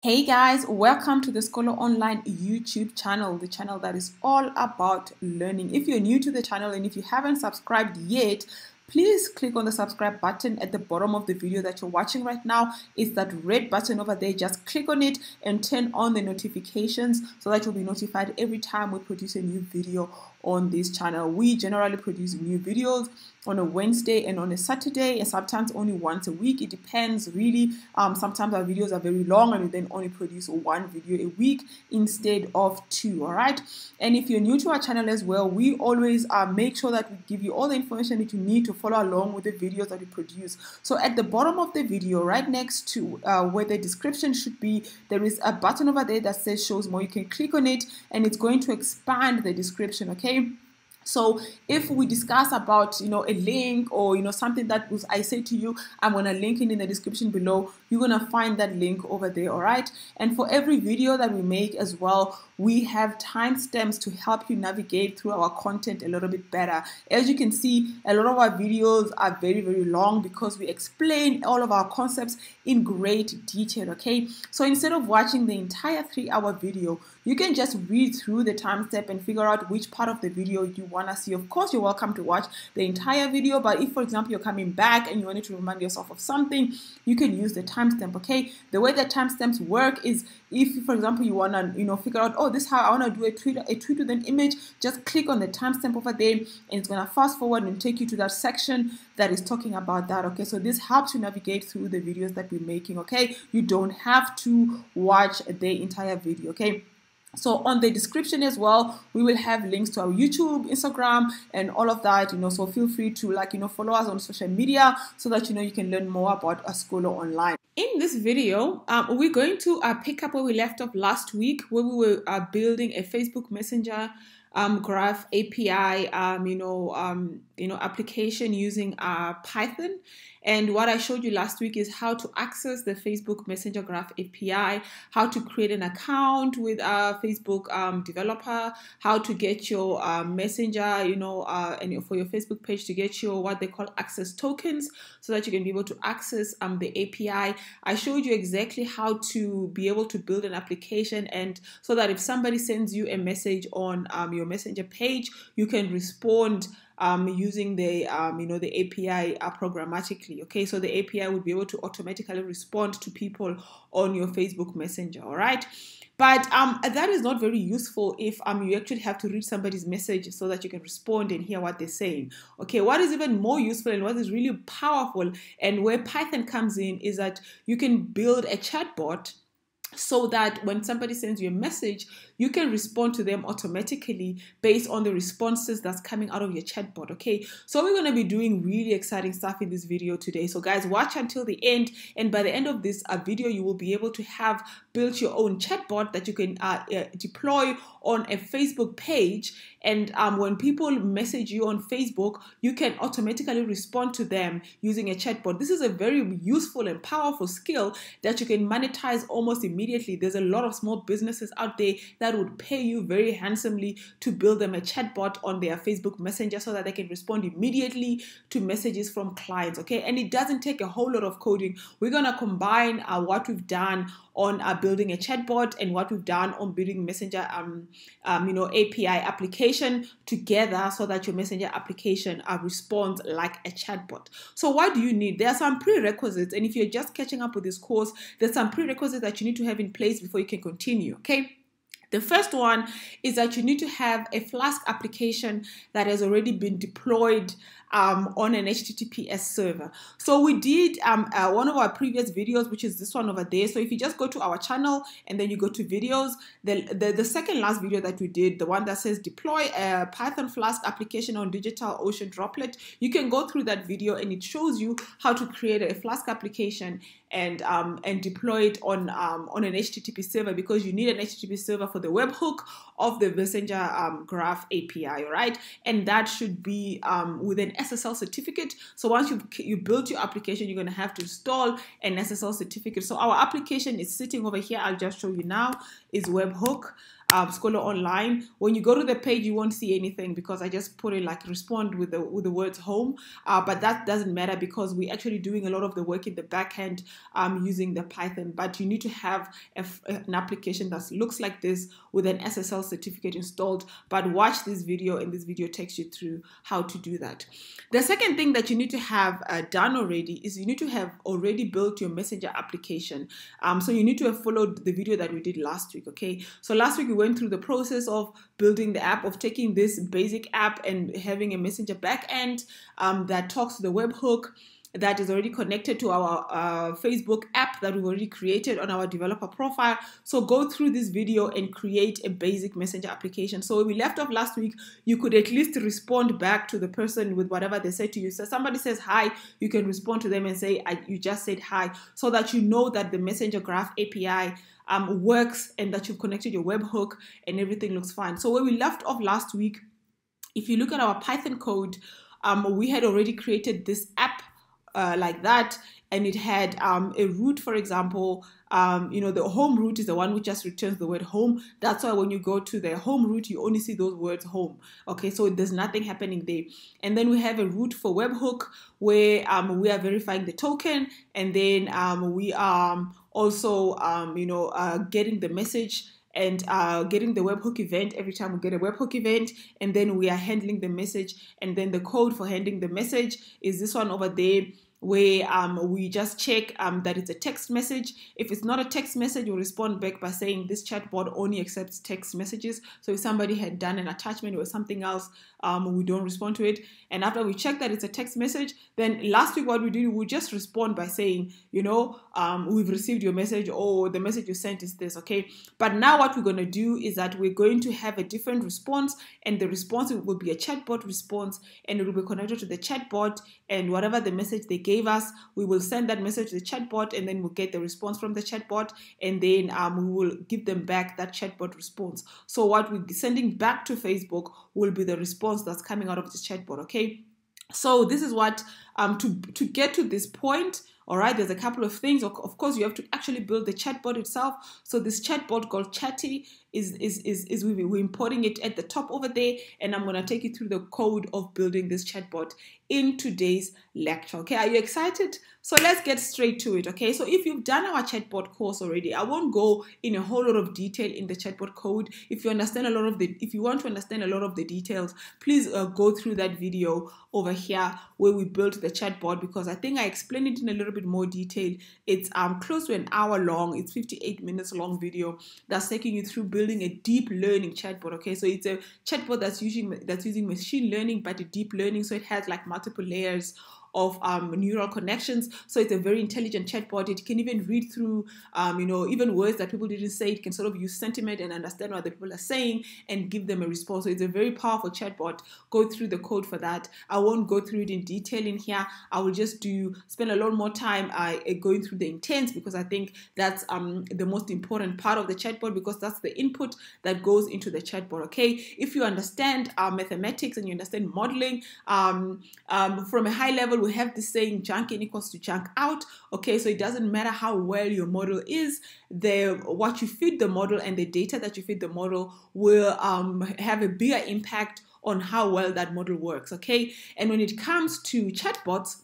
Hey guys, welcome to the Skolo Online YouTube channel, the channel that is all about learning. If you're new to the channel and if you haven't subscribed yet, please click on the subscribe button at the bottom of the video that you're watching right now. It's that red button over there. Just click on it and turn on the notifications so that you'll be notified every time we produce a new video on this channel. We generally produce new videos on a Wednesday and on a Saturday, and sometimes only once a week. It depends really. Sometimes our videos are very long and we then only produce one video a week instead of two. All right. And if you're new to our channel as well, we always make sure that we give you all the information that you need to follow along with the videos that we produce. So at the bottom of the video, right next to where the description should be, there is a button over there that says shows more. You can click on it and it's going to expand the description. Okay. So if we discuss about, a link or, something that I say to you, I'm going to link it in the description below. You're going to find that link over there. All right. And for every video that we make as well, we have timestamps to help you navigate through our content a little bit better. As you can see, a lot of our videos are very, very long because we explain all of our concepts in great detail. Okay. So instead of watching the entire 3-hour video, you can just read through the timestamp and figure out which part of the video you want to see. Of course, you're welcome to watch the entire video, but if, for example, you're coming back and you wanted to remind yourself of something, you can use the timestamp. Okay. The way that timestamps work is if, for example, you want to, figure out, oh, this is how I want to do a tweet with an image, just click on the timestamp over there and it's going to fast forward and take you to that section that is talking about that. Okay. So this helps you navigate through the videos that we're making. Okay. You don't have to watch the entire video. Okay. So on the description as well, we will have links to our YouTube, Instagram, and all of that, so feel free to follow us on social media so that, you can learn more about Skolo Online. In this video, we're going to pick up where we left off last week, where we were building a Facebook Messenger graph API, application using Python. And what I showed you last week is how to access the Facebook Messenger Graph API, how to create an account with a Facebook developer, how to get your Messenger, and for your Facebook page to get your what they call access tokens so that you can be able to access the API. I showed you exactly how to be able to build an application, and so that if somebody sends you a message on your Messenger page, you can respond using the the API programmatically. Okay, so the API would be able to automatically respond to people on your Facebook Messenger. All right, but that is not very useful if you actually have to read somebody's message so that you can respond and hear what they're saying. Okay, what is even more useful and what is really powerful and where Python comes in is that you can build a chatbot so that when somebody sends you a message, you can respond to them automatically based on the responses that's coming out of your chatbot. Okay, so we're going to be doing really exciting stuff in this video today. So guys, watch until the end, and by the end of this video, you will be able to have built your own chatbot that you can deploy on a Facebook page. And when people message you on Facebook, you can automatically respond to them using a chatbot. This is a very useful and powerful skill that you can monetize almost immediately. There's a lot of small businesses out there that would pay you very handsomely to build them a chatbot on their Facebook Messenger so that they can respond immediately to messages from clients. Okay, and it doesn't take a whole lot of coding. We're gonna combine what we've done on building a chatbot and what we've done on building Messenger API application together so that your Messenger application responds like a chatbot. So what do you need? There are some prerequisites, and if you're just catching up with this course, there's some prerequisites that you need to have in place before you can continue. Okay. The first one is that you need to have a Flask application that has already been deployed on an HTTPS server. So we did one of our previous videos, which is this one over there. So if you just go to our channel and then you go to videos, the second last video that we did, the one that says deploy a Python Flask application on DigitalOcean Droplet, you can go through that video and it shows you how to create a Flask application and deploy it on an HTTP server, because you need an HTTP server for the webhook of the Messenger Graph API, all right? And that should be with an Ssl certificate. So once you build your application, you're going to have to install an Ssl certificate. So our application is sitting over here. I'll just show you now. Is webhook. Skolo Online. When you go to the page, you won't see anything because I just put it like respond with the words home. But that doesn't matter because we're actually doing a lot of the work in the back end using the Python. But you need to have an application that looks like this with an Ssl certificate installed. But watch this video, and this video takes you through how to do that. The second thing that you need to have done already is you need to have already built your Messenger application. So you need to have followed the video that we did last week, okay? So last week we went through the process of building the app, of taking this basic app and having a Messenger backend that talks to the webhook, that is already connected to our Facebook app that we've already created on our developer profile. So go through this video and create a basic Messenger application. So we left off last week, you could at least respond back to the person with whatever they said to you. So somebody says hi, you can respond to them and say, you just said hi, so that you know that the Messenger Graph API works and that you've connected your webhook and everything looks fine. So where we left off last week, if you look at our Python code, we had already created this app like that, and it had a root, for example. The home root is the one which just returns the word home. That's why when you go to the home root, you only see those words home. Okay, so there's nothing happening there. And then we have a root for webhook where we are verifying the token, and then we are also getting the message and getting the webhook event every time we get a webhook event, and then we are handling the message, and then the code for handling the message is this one over there, where we just check that it's a text message. If it's not a text message, we'll respond back by saying this chatbot only accepts text messages. So if somebody had done an attachment or something else, we don't respond to it. And after we check that it's a text message, then last week what we did, we just respond by saying, we've received your message, or the message you sent is this, okay? But now what we're going to do is that we're going to have a different response, and the response will be a chatbot response, and it will be connected to the chatbot, and whatever the message they gave us, we will send that message to the chatbot, and then we'll get the response from the chatbot, and then we will give them back that chatbot response. So what we're sending back to Facebook will be the response that's coming out of the chatbot, okay? So this is what, to get to this point, all right, there's a couple of things. Of course, you have to actually build the chatbot itself. So this chatbot called Chatty we're importing it at the top over there, and I'm going to take you through the code of building this chatbot in today's lecture. Okay, are you excited? So let's get straight to it. Okay, so if you've done our chatbot course already, I won't go in a whole lot of detail in the chatbot code. If you want to understand a lot of the details, please go through that video over here where we built the chatbot, because I think I explained it in a little bit more detail. It's close to an hour long. It's 58 minutes long video that's taking you through building a deep learning chatbot. Okay, so it's a chatbot that's using machine learning, but a deep learning, so it has like multiple layers of neural connections. So it's a very intelligent chatbot. It can even read through, even words that people didn't say. It can sort of use sentiment and understand what the people are saying and give them a response. So it's a very powerful chatbot. Go through the code for that. I won't go through it in detail in here. I will just spend a lot more time going through the intents, because I think that's the most important part of the chatbot, because that's the input that goes into the chatbot. Okay, if you understand mathematics and you understand modeling, from a high level, we have this saying junk in equals to junk out. Okay, so it doesn't matter how well your model is, what you feed the model and the data that you feed the model will have a bigger impact on how well that model works. Okay, and when it comes to chatbots,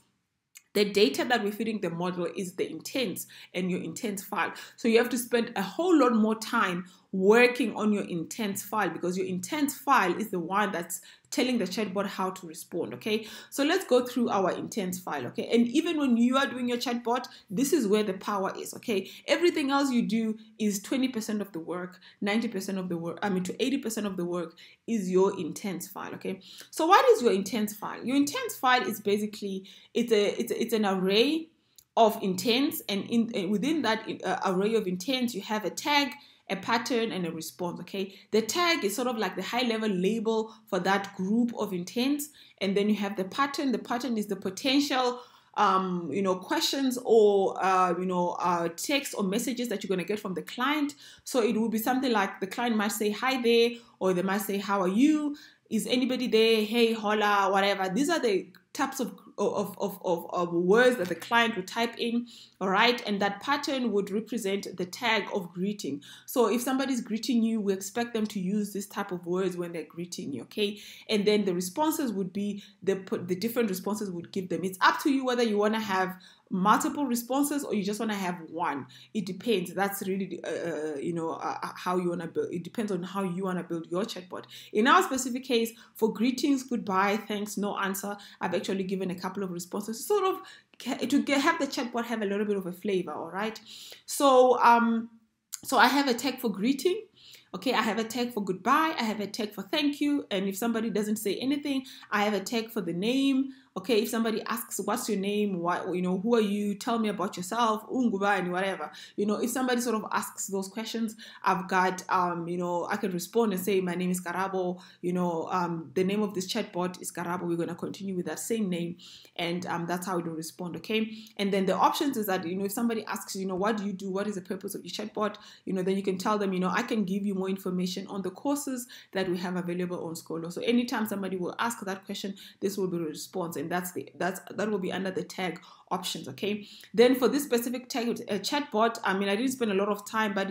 the data that we're feeding the model is the intents and your intents file. So you have to spend a whole lot more time working on your intents file, because your intents file is the one that's telling the chatbot how to respond. Okay, so let's go through our intents file. Okay, and even when you are doing your chatbot, this is where the power is. Okay, everything else you do is 20% of the work, 90% of the work, to 80% of the work is your intents file. Okay, so what is your intents file? Your intents file is basically it's an array of intents, and within that array of intents, you have a tag, a pattern, and a response. Okay, the tag is sort of like the high level label for that group of intents, and then you have the pattern. The pattern is the potential questions or text or messages that you're going to get from the client. So it will be something like the client might say hi there, or they might say how are you, is anybody there, hey, hola, whatever. These are the types of words that the client would type in, all right? And that pattern would represent the tag of greeting. So if somebody's greeting you, we expect them to use this type of words when they're greeting you, okay? And then the responses would be, the different responses would give them. It's up to you whether you want to have multiple responses or you just want to have one. It depends. That's really how you want to build. It depends on how you want to build your chatbot. In our specific case, for greetings, goodbye, thanks, no answer, I've actually given a couple of responses, sort of to have the chatbot have a little bit of a flavor. All right, so I have a tag for greeting. Okay, I have a tag for goodbye, I have a tag for thank you, and if somebody doesn't say anything, I have a tag for the name. Okay, if somebody asks, what's your name, what, who are you, tell me about yourself, and whatever. If somebody sort of asks those questions, I've got, I can respond and say, my name is Karabo, the name of this chatbot is Karabo, we're going to continue with that same name, and that's how it will respond, okay? And then the options is that, if somebody asks, what do you do, what is the purpose of your chatbot, then you can tell them, I can give you more information on the courses that we have available on Skolo. So anytime somebody will ask that question, this will be a response, and that will be under the tag options, okay? Then for this specific tag chatbot, I didn't spend a lot of time, but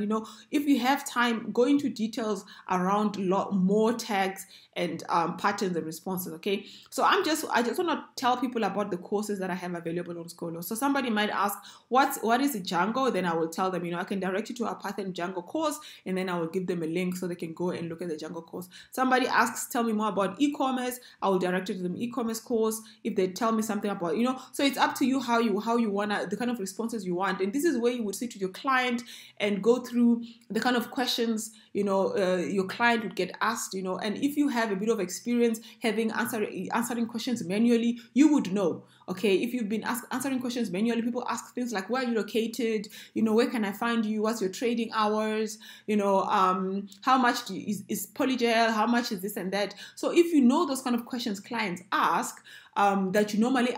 if you have time, go into details around a lot more tags and patterns and responses, okay? So I just want to tell people about the courses that I have available on Skolo. So somebody might ask, what is a Django? Then I will tell them, I can direct you to our Python Django course, and then I will give them a link so they can go and look at the Django course. Somebody asks, tell me more about e-commerce, I will direct you to the e-commerce course. If they tell me something about, so it's up to you how you want the kind of responses you want. And this is where you would sit with your client and go through the kind of questions, your client would get asked, and if you have a bit of experience having answering questions manually, you would know, okay? If you've been answering questions manually, people ask things like, where are you located? Where can I find you? What's your trading hours? How much is Polygel? How much is this and that? So if you know those kind of questions clients ask, that you normally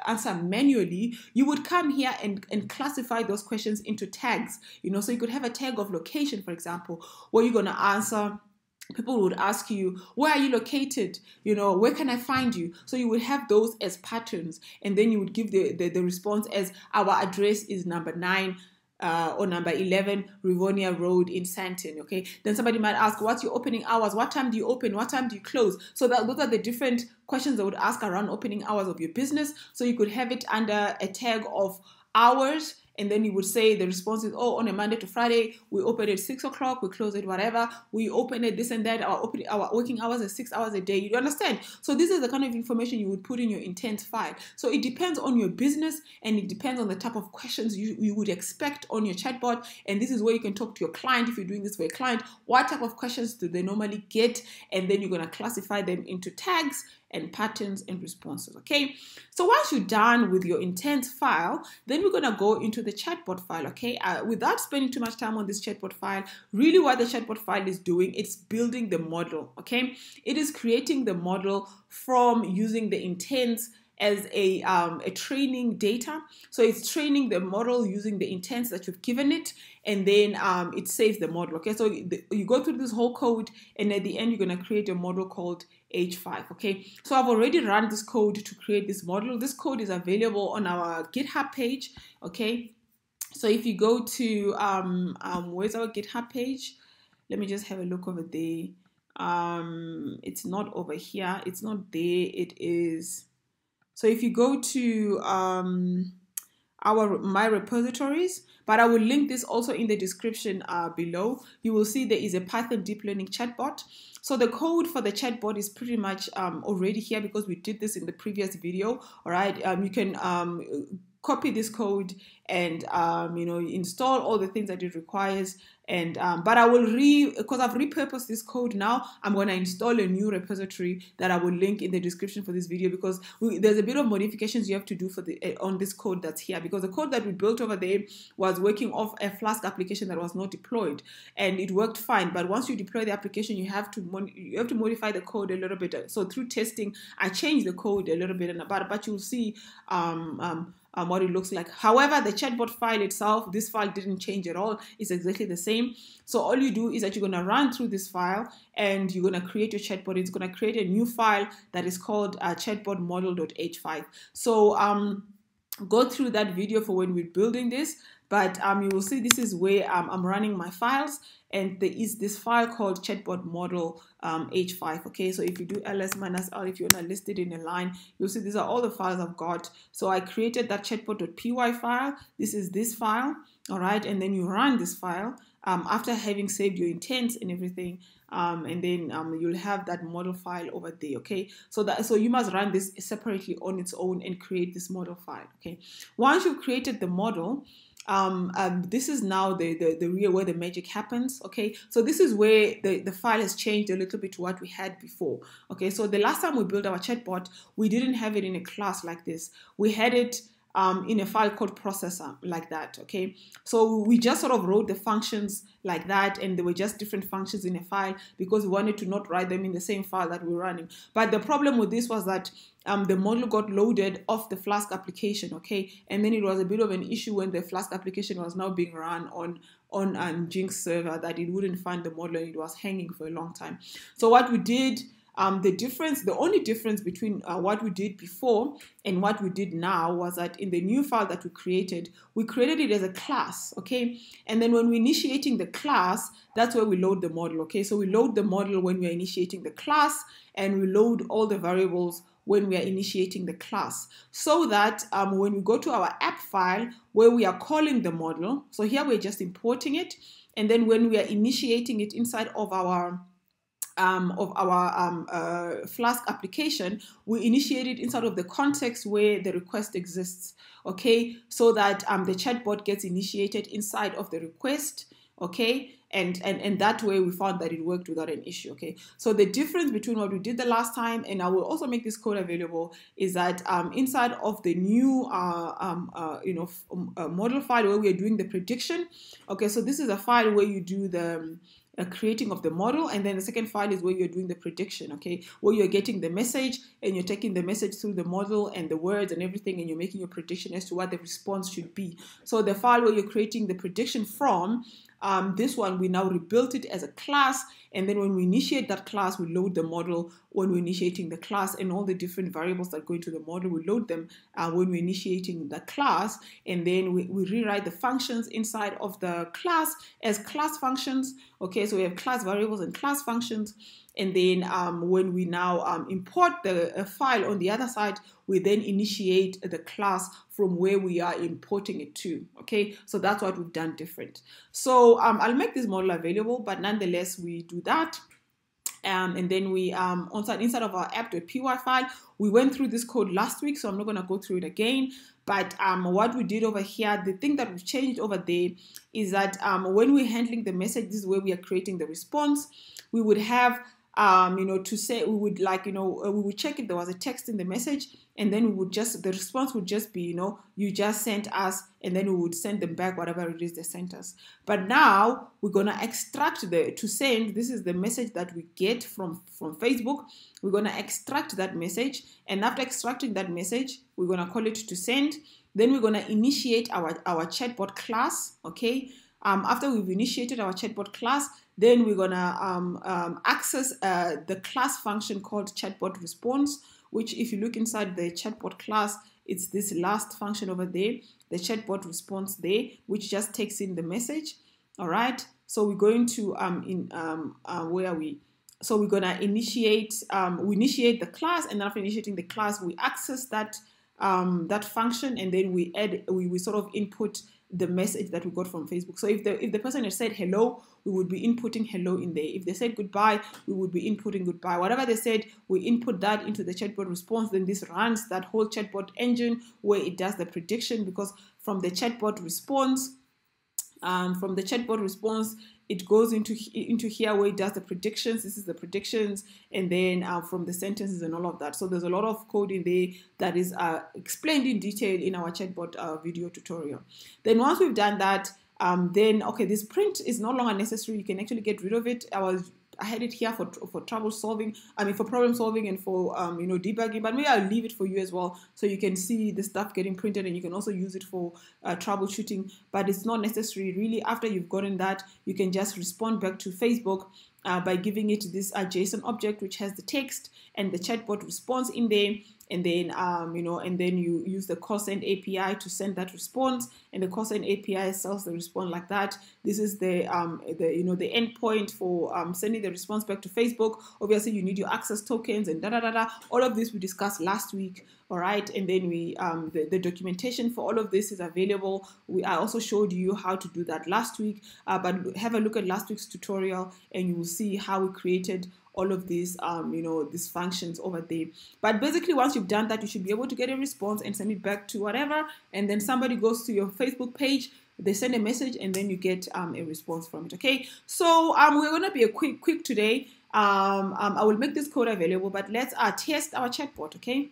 answer manually, you would come here and classify those questions into tags. So you could have a tag of location, for example, where you're going to answer. People would ask you, where are you located? Where can I find you? So you would have those as patterns, and then you would give the response as, our address is number 9 or number 11 Rivonia Road in Santon, okay? Then somebody might ask, what's your opening hours? What time do you open? What time do you close? So those are the different questions they would ask around opening hours of your business. So you could have it under a tag of hours, and then you would say the response is, on a Monday to Friday, we open at 6 o'clock, we close at whatever, we open at this and that, our working hours are 6 hours a day. You understand? So this is the kind of information you would put in your intent file. So it depends on your business, and it depends on the type of questions you would expect on your chatbot. And this is where you can talk to your client. If you're doing this for a client, what type of questions do they normally get? And then you're going to classify them into tags and patterns and responses, okay? So once you're done with your intent file, then we're going to go into the chatbot file, okay? Without spending too much time on this chatbot file, really what the chatbot file is doing, it's building the model, okay? It is creating the model from using the intents as a training data. So it's training the model using the intents that you've given it, and then it saves the model, okay? So you go through this whole code, and at the end, you're going to create a model called H5, okay? So I've already run this code to create this model. This code is available on our GitHub page, okay? So if you go to, where's our GitHub page? Let me just have a look over there. It's not over here. It's not there. It is. So if you go to my repositories, but I will link this also in the description below, you will see there is a Python deep learning chatbot. So the code for the chatbot is pretty much already here because we did this in the previous video. All right, you can copy this code and install all the things that it requires. And but I will because I've repurposed this code now, I'm going to install a new repository that I will link in the description for this video, because there's a bit of modifications you have to do for on this code that's here, because the code that we built over there was working off a Flask application that was not deployed, and it worked fine. But once you deploy the application, you have to modify the code a little bit. So through testing, I changed the code a little bit, but you'll see what it looks like. However, the chatbot file itself, this file didn't change at all. It's exactly the same. So all you do is that you're going to run through this file and you're going to create your chatbot. It's going to create a new file that is called chatbot model.h5. So go through that video for when we're building this. But you will see this is where I'm running my files, and there is this file called chatbot model h5. Okay, so if you do ls-l, if you want to list it in a line, you'll see these are all the files I've got. So I created that chatbot.py file. This is this file, all right, and then you run this file after having saved your intents and everything. And then you'll have that model file over there. Okay, so you must run this separately on its own and create this model file. Okay, once you've created the model, this is now the real where the magic happens. Okay, so this is where the file has changed a little bit to what we had before. Okay, so the last time we built our chatbot, we didn't have it in a class like this. We had it in a file called processor like that. Okay, so we just sort of wrote the functions like that, and there were just different functions in a file because we wanted to not write them in the same file that we're running. But the problem with this was that the model got loaded off the Flask application. Okay, and then it was a bit of an issue when the Flask application was now being run on Jinx server, that it wouldn't find the model and it was hanging for a long time. So what we did, the only difference between what we did before and what we did now was that in the new file that we created it as a class. Okay, and then when we're initiating the class, that's where we load the model. Okay, so we load the model when we're initiating the class, and we load all the variables when we are initiating the class, so that when we go to our app file where we are calling the model, so here we're just importing it, and then when we are initiating it inside of our Flask application, we initiate it inside of the context where the request exists. Okay, so that the chatbot gets initiated inside of the request. Okay, and that way we found that it worked without an issue. Okay, so the difference between what we did the last time, and I will also make this code available, is that inside of the new model file where we are doing the prediction. Okay, so this is a file where you do the creating of the model, and then the second file is where you're doing the prediction. Okay, where you're getting the message and you're taking the message through the model and the words and everything, and you're making your prediction as to what the response should be. So the file where you're creating the prediction from, this one, we now rebuilt it as a class, and then when we initiate that class, we load the model when we're initiating the class, and all the different variables that go into the model, we load them when we're initiating the class, and then we rewrite the functions inside of the class as class functions. Okay, so we have class variables and class functions, and then when we now import the file on the other side, we then initiate the class from where we are importing it to. Okay, so that's what we've done different. So I'll make this model available, but nonetheless, we do that. And then we inside of our app.py file, we went through this code last week, so I'm not going to go through it again. But what we did over here, the thing that we've changed over there is that when we're handling the message, this is where we are creating the response. We would have to say, we would we would check if there was a text in the message, and then we would the response would just be, you just sent us, and then we would send them back whatever it is they sent us. But now we're going to extract to send. This is the message that we get from Facebook. We're going to extract that message, and after extracting that message, we're going to call it to send. Then we're going to initiate our chatbot class. Okay, after we've initiated our chatbot class, then we're going to access the class function called Chatbot Response, which if you look inside the chatbot class, it's this last function over there, the Chatbot Response there, which just takes in the message. All right, so we're going to, where are we? So we're going to initiate, we initiate the class, and after initiating the class, we access that function, and then we sort of input the message that we got from Facebook. So if the person had said hello, we would be inputting hello in there. If they said goodbye, we would be inputting goodbye. Whatever they said, we input that into the chatbot response. Then this runs that whole chatbot engine where it does the prediction, because from the chatbot response, it goes into here where it does the predictions. This is the predictions, and then from the sentences and all of that. So there's a lot of code in there that is explained in detail in our chatbot video tutorial. Then once we've done that, then okay, this print is no longer necessary. You can actually get rid of it. I was I had it here for trouble solving. I mean, for problem solving and for debugging. But maybe I'll leave it for you as well, so you can see the stuff getting printed, and you can also use it for troubleshooting. But it's not necessary really. After you've gotten that, you can just respond back to Facebook by giving it this JSON object which has the text and the chatbot response in there. And then and then you use the call send API to send that response, and the call send API sells the response like that. This is the endpoint for sending the response back to Facebook. Obviously, you need your access tokens and All of this we discussed last week. All right, and then the documentation for all of this is available. I also showed you how to do that last week, but have a look at last week's tutorial, and you will see how we created all of these, these functions over there. But basically, once you've done that, you should be able to get a response and send it back to whatever. And then somebody goes to your Facebook page, they send a message, and then you get a response from it. Okay. So we're gonna be a quick today. I will make this code available, but let's test our chatbot. Okay.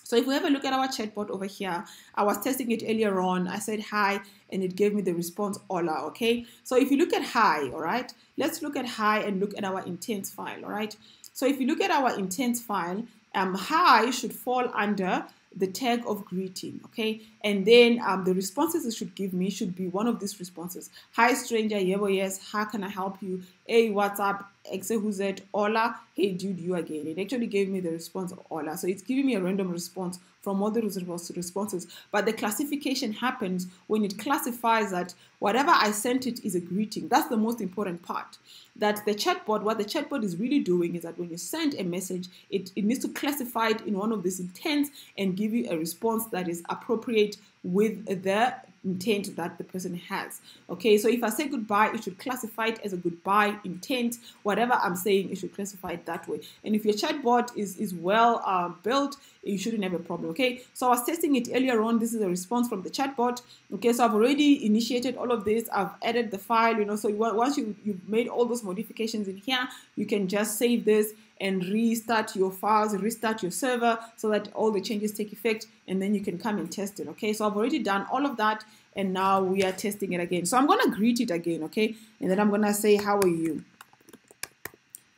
So if we have a look at our chatbot over here, I was testing it earlier on. I said hi, and it gave me the response hola, okay? So if you look at hi, all right, let's look at hi and look at our intents file, all right? So if you look at our intents file, hi should fall under the tag of greeting, okay? And then the responses it should give me should be one of these responses. Hi, stranger, yebo, yes, how can I help you? Hey, what's up? Xehuz, hola, hey, dude, you again. It actually gave me the response hola. So it's giving me a random response from all the responses. But the classification happens when it classifies that whatever I sent it is a greeting. That's the most important part. That the chatbot, what the chatbot is really doing is that when you send a message, it needs to classify it in one of these intents and give you a response that is appropriate with the intent that the person has. Okay, so if I say goodbye, it should classify it as a goodbye intent. Whatever I'm saying, it should classify it that way. And if your chatbot is well built, you shouldn't have a problem. Okay, so I was testing it earlier on. This is a response from the chatbot. Okay, so I've already initiated all of this. I've added the file, so once you've made all those modifications in here, you can just save this and restart your files, restart your server so that all the changes take effect, and then you can come and test it. Okay, so I've already done all of that, and now we are testing it again. So I'm going to greet it again, okay, and then I'm going to say, how are you?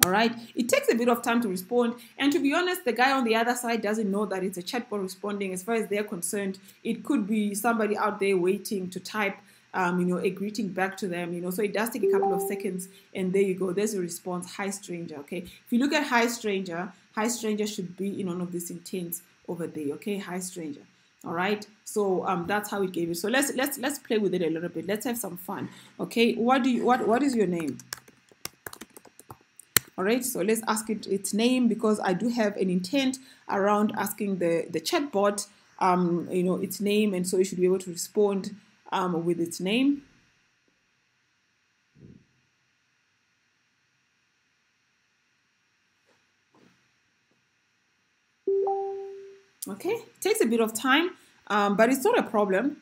All right, it takes a bit of time to respond, and to be honest, the guy on the other side doesn't know that it's a chatbot responding. As far as they're concerned, it could be somebody out there waiting to type a greeting back to them, so it does take a couple of seconds, and there you go, there's a response, hi stranger. Okay, if you look at hi stranger should be in one of these intents over there. Okay, hi stranger. All right, so that's how it gave you. So let's play with it a little bit. Let's have some fun. Okay, what is your name? All right, so let's ask it its name, because I do have an intent around asking the chatbot its name, and so it should be able to respond with its name. Okay, it takes a bit of time, but it's not a problem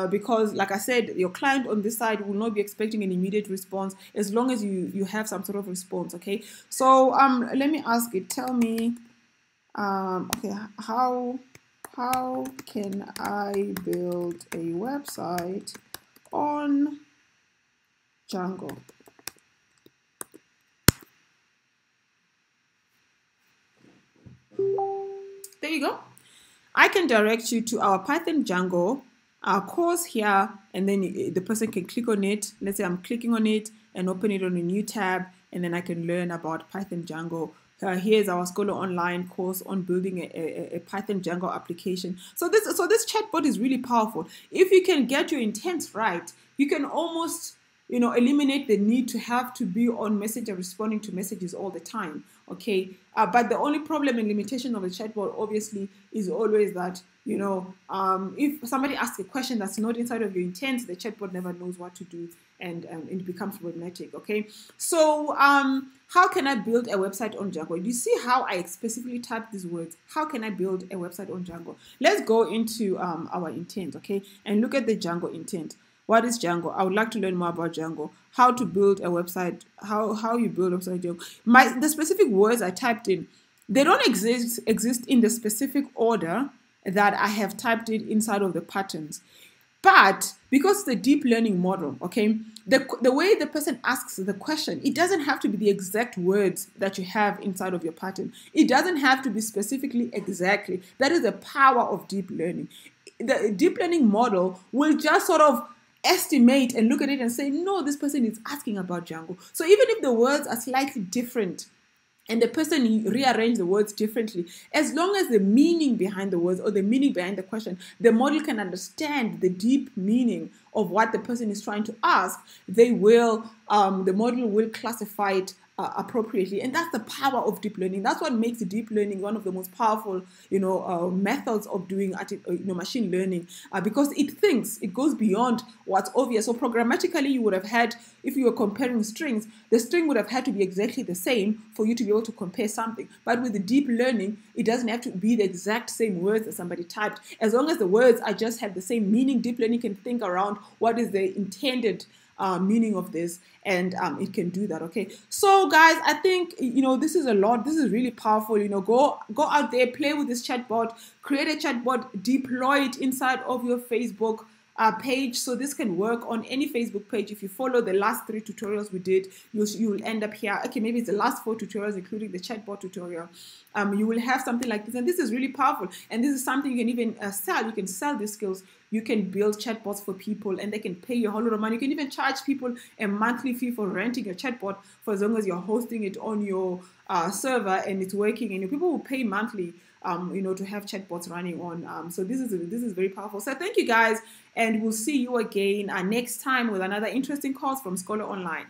because, like I said, your client on this side will not be expecting an immediate response as long as you have some sort of response. Okay, so let me ask it. Tell me, okay, how can I build a website on Django? There you go. I can direct you to our Python Django course here, and then the person can click on it. Let's say I'm clicking on it and open it on a new tab, and then I can learn about Python Django. Here's our Skolo Online course on building a Python Django application. So this chatbot is really powerful. If you can get your intents right, you can almost eliminate the need to have to be on Messenger responding to messages all the time. Okay, but the only problem and limitation of the chatbot obviously is always that if somebody asks a question that's not inside of your intent, the chatbot never knows what to do, and it becomes problematic. Okay, so how can I build a website on Django? Do you see how I specifically type these words? How can I build a website on Django? Let's go into our intent, okay, and look at the Django intent. What is Django? I would like to learn more about Django. How to build a website, how you build a website Django. The specific words I typed in, they don't exist in the specific order that I have typed it inside of the patterns. But because the deep learning model, okay, the way the person asks the question, it doesn't have to be the exact words that you have inside of your pattern. It doesn't have to be specifically exactly. That is the power of deep learning. The deep learning model will just sort of estimate and look at it and say, no, this person is asking about Django. So even if the words are slightly different, and the person rearrange the words differently, as long as the meaning behind the words or the meaning behind the question, the model can understand the deep meaning of what the person is trying to ask, the model will classify it appropriately. And that's the power of deep learning. That's what makes deep learning one of the most powerful, methods of doing machine learning, because it thinks, it goes beyond what's obvious. So programmatically, you would have had, if you were comparing strings, the string would have had to be exactly the same for you to be able to compare something. But with the deep learning, it doesn't have to be the exact same words that somebody typed. As long as the words just have the same meaning, deep learning can think around what is the intended meaning of this, and it can do that. Okay, so guys, I think this is a lot. This is really powerful. Go out there, play with this chatbot, create a chatbot, deploy it inside of your Facebook page. So this can work on any Facebook page. If you follow the last 3 tutorials we did, you'll end up here. Okay, maybe it's the last 4 tutorials, including the chatbot tutorial. You will have something like this, and this is really powerful. And this is something you can even sell. You can sell these skills. You can build chatbots for people, and they can pay you a whole lot of money. You can even charge people a monthly fee for renting your chatbot, for as long as you're hosting it on your server and it's working. And people will pay monthly, to have chatbots running on. So this is very powerful. So thank you guys, and we'll see you again next time with another interesting course from Skolo Online.